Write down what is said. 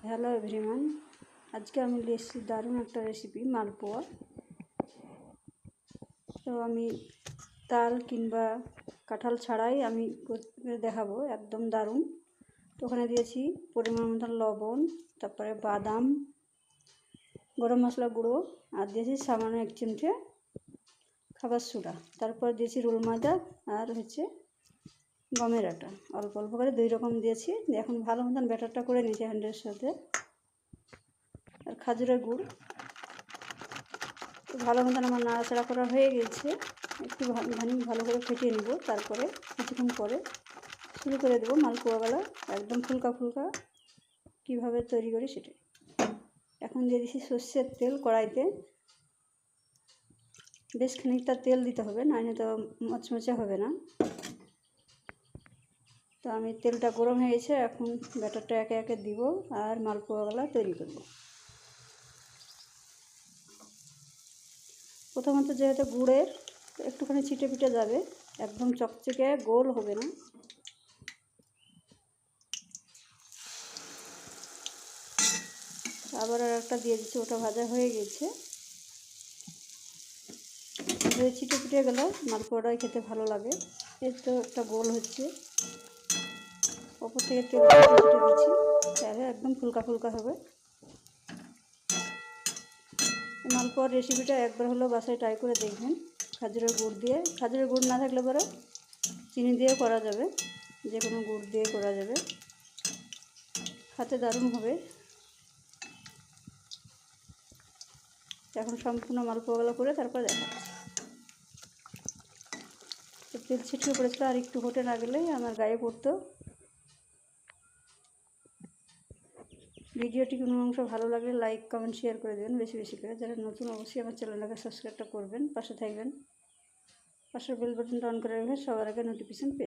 Hello everyone, আজকে আমি নিয়ে এসেছি দারুণ একটা রেসিপি মালপোয়া। তো আমি তাল কিংবা কাঁঠাল ছাড়াই আমি দেখাবো, একদম দারুণ। তো ওখানে দিয়েছি পরিমাণ মতন লবণ, তারপরে বাদাম, গরম মশলা গুঁড়ো, আর দিয়েছি সামান্য 1 চিমটে খাবার সোডা, তারপর দিয়েছি রোল ময়দা আর গমের আটা, অল্প অল্প করে 2 রকম দিয়েছি। এখন ভালো মতন ব্যাটারটা করে নিয়েছি হ্যান্ডের সাথে, আর খাজুরের গুড়। তো ভালো মতন আমার নাড়াচাড়া করা হয়ে গেছে, একটু ভালো করে ফেটিয়ে নেব। তারপরে কিছুক্ষণ পরে শুরু করে দেবো মালপোয়াগুলো, একদম ফুলকা ফুলকা কীভাবে তৈরি করি সেটাই। এখন দিয়ে দিচ্ছি সর্ষের তেল কড়াইতে, বেশ খানিকটা তেল দিতে হবে, নাহলে তো মচমচে হবে না। তো আমি তেলটা গরম হয়ে গেছে, এখন ব্যাটারটা একে একে দিব আর মালপোয়াগুলো তৈরি করব। প্রথমত যেহেতু গুড়ের একটুখানি ছিটে পিটে যাবে, একদম চকচকে গোল হবে না। আবার আর একটা দিয়ে দিচ্ছি, ওটা ভাজা হয়ে গেছে। ছিটে পিটে গেলে মালপোয়াটাই খেতে ভালো লাগে। এর তো একটা গোল হচ্ছে, ওপর থেকে তেল ছিটে দিচ্ছি, তাহলে একদম ফুলকা ফুলকা হবে। মালপোয়ার রেসিপিটা একবার হলেও বাসায় ট্রাই করে দেখবেন, খাজুরের গুড় দিয়ে। খাজুরের গুড় না থাকলে পরে চিনি দিয়েও করা যাবে, যে কোনো গুড় দিয়ে করা যাবে, খেতে দারুণ হবে। এখন সম্পূর্ণ মালপোয়াগুলো করে তারপর দেখাচ্ছি। তো তেল ছিটিয়ে পড়েছিল, আর একটু হতে না গেলেই আমার গায়ে পড়তো। ভিডিওটি কোনো অংশ ভালো লাগলে লাইক কমেন্ট শেয়ার করে দেবেন বেশি বেশি করে। যারা নতুন অবশ্যই আমার চ্যানেলটাকে সাবস্ক্রাইবটা করবেন, পাশে থাকবেন, পাশের বেল বাটনটা অন করে রাখবেন, সবার আগে নোটিফিকেশন পেয়ে